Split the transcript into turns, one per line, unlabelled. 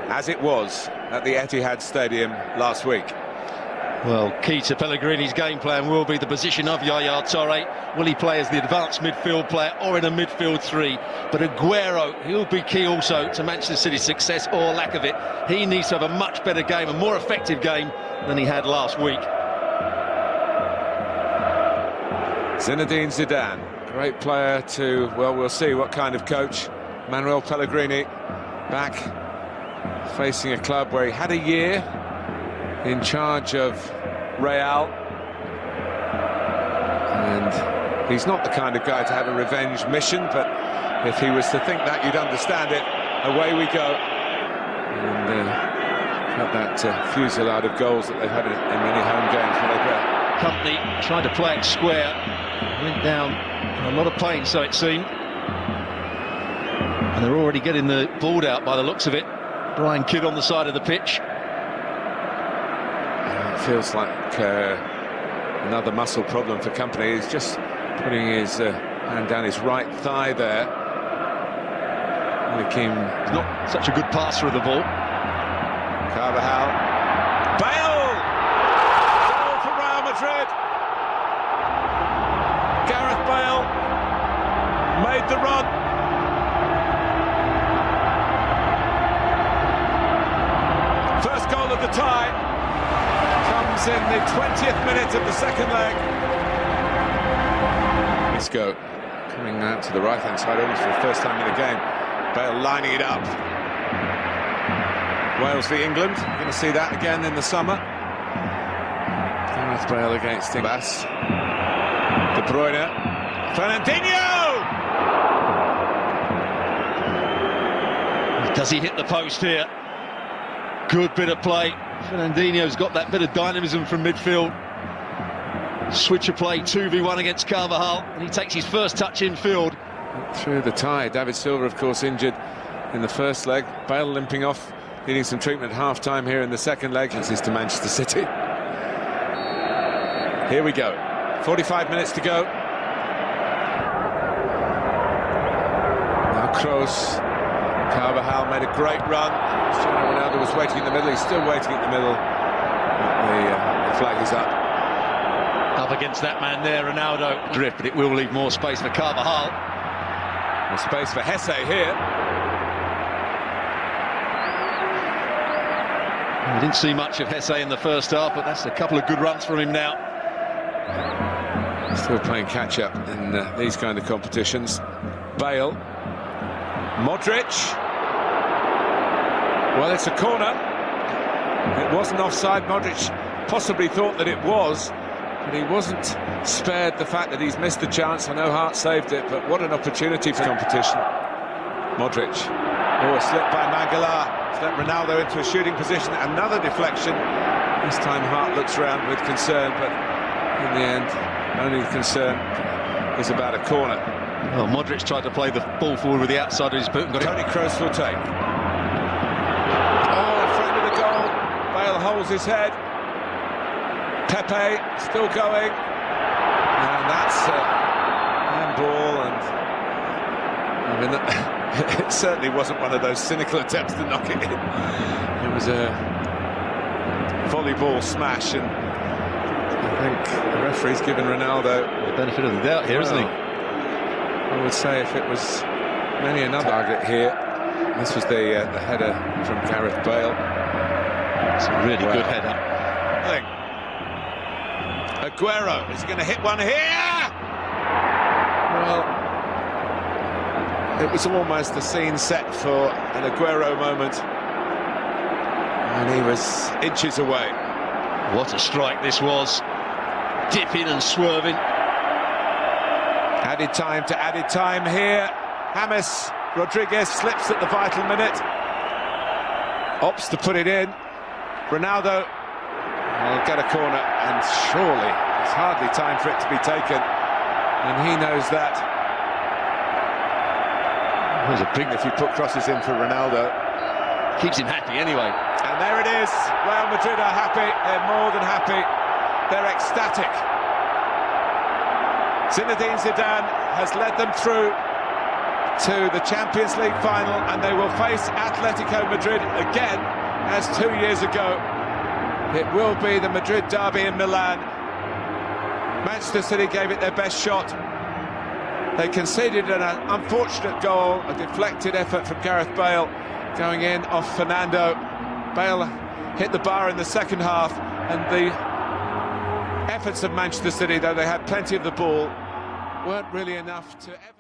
as it was at the Etihad Stadium last week.
Well, key to Pellegrini's game plan will be the position of Yaya Toure. Will he play as the advanced midfield player or in a midfield three? But Aguero, he'll be key also to Manchester City's success or lack of it. He needs to have a much better game, a more effective game than he had last week.
Zinedine Zidane, great player to, well, we'll see what kind of coach. Manuel Pellegrini back facing a club where he had a year in charge of Real, and he's not the kind of guy to have a revenge mission, but if he was to think that, you'd understand it. Away we go, and got that fusillade of goals that they've had in many home games.
Company tried to play it square, went down in a lot of pain, so it seemed, and they're already getting the ball out by the looks of it. Brian Kidd on the side of the pitch.
It feels like another muscle problem for Company. He's just putting his hand down his right thigh there.
He's not such a good passer of the ball.
Carvajal. Bale! Goal for Real Madrid. Gareth Bale made the run. First goal of the tie comes in the 20th minute of the second leg. Isco coming out to the right-hand side almost for the first time in the game. Bale lining it up. Wales v England. We're going to see that again in the summer. Gareth Bale against Bass. De Bruyne. Fernandinho!
Does he hit the post here? Good bit of play. Fernandinho's got that bit of dynamism from midfield. Switch of play, 2v1 against Carvajal, and he takes his first touch in field.
Through the tie. David Silva, of course, injured in the first leg. Bale limping off, needing some treatment at half-time here in the second leg. This is to Manchester City. Here we go. 45 minutes to go. Now Kroos. Carvajal made a great run. Cristiano Ronaldo was waiting in the middle. He's still waiting in the middle. The flag is up.
Up against that man there, Ronaldo. Drift, but it will leave more space for Carvajal.
More space for Hesse here.
We didn't see much of Hesse in the first half, but that's a couple of good runs from him now.
Still playing catch-up in these kind of competitions. Bale. Modric. Well, it's a corner. It wasn't offside. Modric possibly thought that it was, but he wasn't spared the fact that he's missed the chance. I know Hart saved it, but what an opportunity for competition. Modric. Oh, a slip by Mangala. Slipped Ronaldo into a shooting position. Another deflection. This time Hart looks around with concern, but in the end, only the concern is about a corner.
Well, Modric tried to play the ball forward with the outside of his boot and got it.
Toni Kroos will take. Oh, in front of the goal. Bale holds his head. Pepe still going. And that's handball. And I mean, it certainly wasn't one of those cynical attempts to knock it in. It was a volleyball smash, and I think the referee's given Ronaldo
the benefit of the doubt here, isn't he?
I would say if it was many another target here, this was the header from Gareth Bale.
It's a really good header.
Aguero is going to hit one here. Well, it was almost the scene set for an Aguero moment, and he was inches away.
What a strike this was. Dipping and swerving.
Added time to added time here. James Rodriguez slips at the vital minute. Opts to put it in. Ronaldo will get a corner, and surely it's hardly time for it to be taken. And he knows that.
It was a big...
If you put crosses in for Ronaldo.
Keeps him happy anyway.
And there it is. Real Madrid are happy. They're more than happy. They're ecstatic. Zinedine Zidane has led them through to the Champions League final, and they will face Atletico Madrid again as 2 years ago. It will be the Madrid derby in Milan. Manchester City gave it their best shot. They conceded an unfortunate goal, a deflected effort from Gareth Bale going in off Fernando. Bale hit the bar in the second half, and the efforts of Manchester City, though they had plenty of the ball, weren't really enough to ever